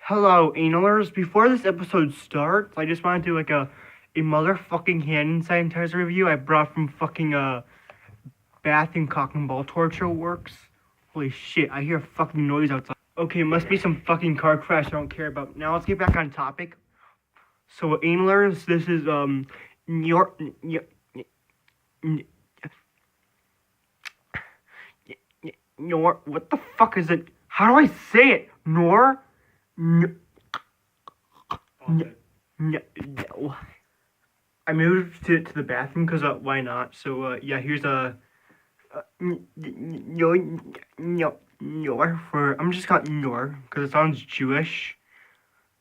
Hello, analers. Before this episode starts, I just want to do a motherfucking hand sanitizer review I brought from fucking Bath and Cock and Ball Torture Works. Holy shit, I hear a fucking noise outside. Okay, must be some fucking car crash I don't care about. Now let's get back on topic. So analers, this is your what the fuck is it? How do I say it? No. I moved to the bathroom because why not? So yeah, here's a Nor for I'm just got Nor because it sounds Jewish.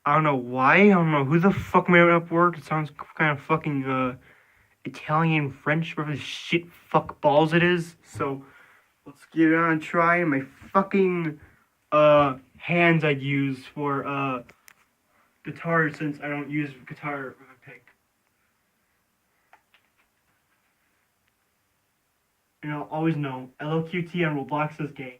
I don't know why. I don't know who the fuck made up word. It sounds kind of fucking Italian, French, whatever the shit fuck balls it is. So let's give it on a try. And my fucking hands I'd use for guitar since I don't use guitar pick. And I'll always know LOQT on Roblox is gay.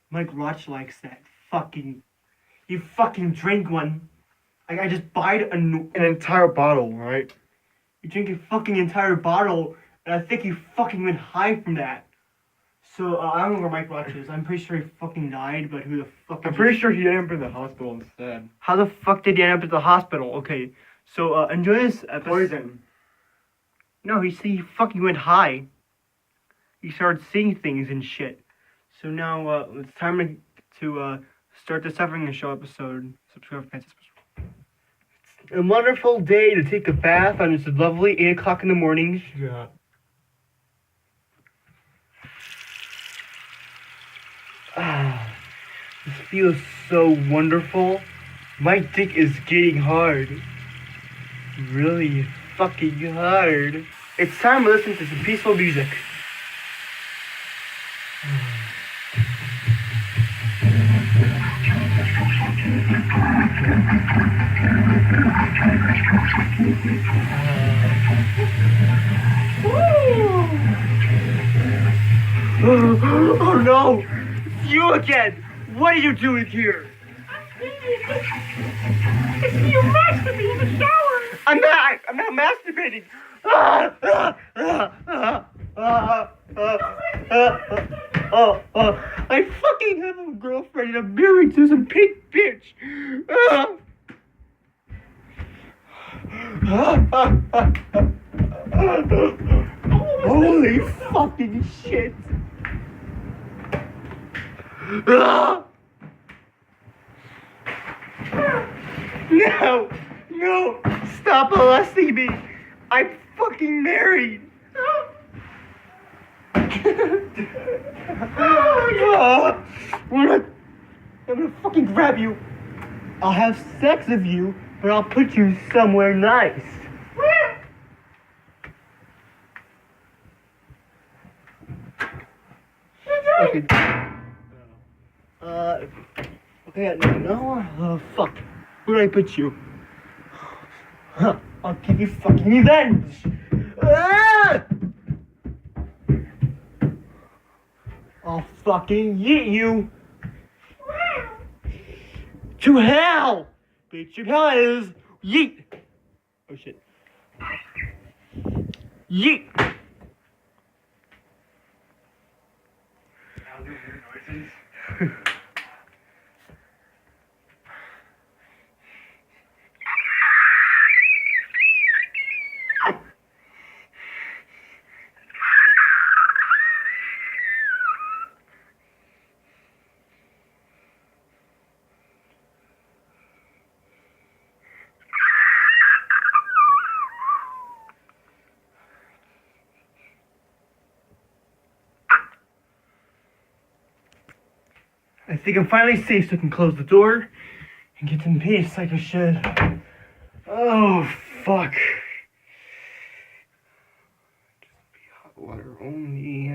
Mike Roch likes that. You fucking drink one. I just buy an entire bottle, right? You drink a fucking entire bottle, and I think you fucking went high from that. So, I don't know where Mike Roch is. I'm pretty sure he fucking died, but who the fuck... I'm pretty sure he ended up in the hospital instead. How the fuck did he end up at the hospital? Okay, so, enjoy this episode. Poison. No, he fucking went high. He started seeing things and shit. So now, it's time to start the Suffering and Show episode. Subscribe for a wonderful day to take a bath on this lovely 8 o'clock in the morning. Yeah. This feels so wonderful. My dick is getting hard. Really fucking hard. It's time to listen to some peaceful music. Oh no! It's you again! What are you doing here? I see you masturbating in the shower! I'm not masturbating! I fucking have a girlfriend and I'm married to some pink bitch! Holy fucking shit! No! Stop molesting me! I'm fucking married! I'm gonna fucking grab you. I'll have sex with you, but I'll put you somewhere nice. Okay. Okay, no, fuck. Where do I put you? I'll give you fucking revenge! Ah! I'll fucking yeet you! To hell! Bitch, your hell is yeet! Oh shit. Yeet! I'll do weird noises. I think I'm finally safe so I can close the door and get some peace like I should. Oh, fuck. Just be hot water only.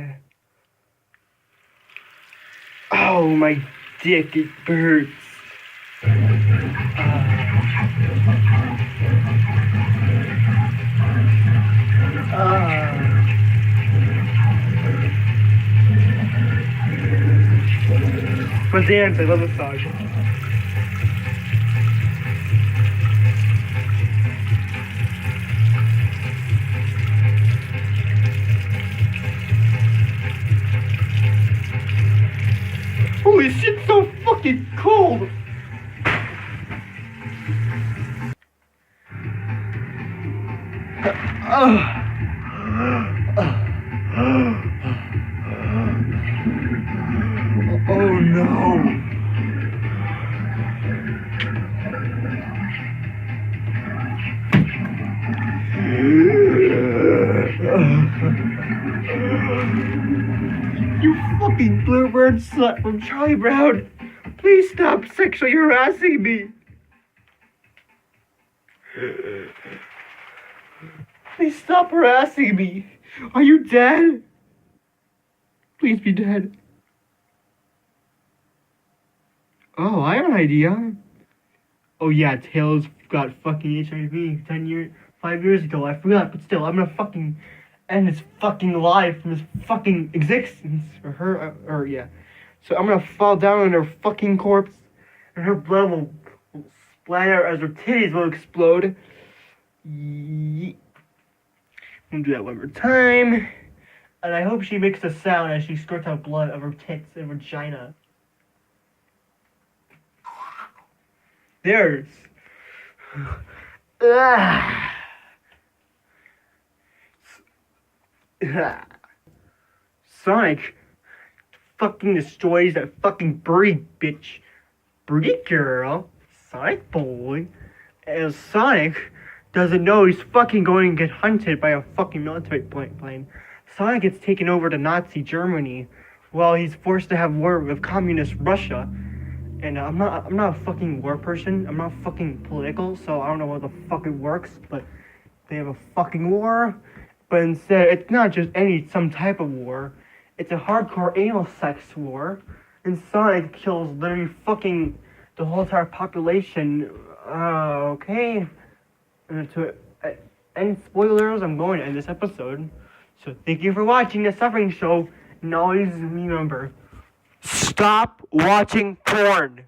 Oh, my dick, it hurts. But dance, I love the song. Holy shit, so fucking cold! Oh no! You fucking bluebird slut from Charlie Brown! Please stop sexually harassing me! Please stop harassing me! Are you dead? Please be dead. Oh, I have an idea. Oh yeah, Tails got fucking HIV 5 years ago. I forgot, but still, I'm gonna fucking end his fucking life from his fucking existence. Or her, or yeah. So I'm gonna fall down on her fucking corpse, and her blood will splatter as her titties will explode. I'm gonna do that one more time. And I hope she makes a sound as she squirts out blood of her tits and vagina. There's. Sonic fucking destroys that fucking birdie bitch. Birdie girl. Sonic boy. And Sonic doesn't know he's fucking going to get hunted by a fucking military plane. Sonic gets taken over to Nazi Germany while he's forced to have war with communist Russia. And I'm not a fucking war person. I'm not fucking political, so I don't know how the fuck it works, but they have a fucking war. But instead, it's not just some type of war. It's a hardcore anal sex war. And Sonic kills literally fucking the whole entire population. Okay. And to end spoilers, I'm going to end this episode. So thank you for watching the Suffering Show. And always remember, stop watching porn.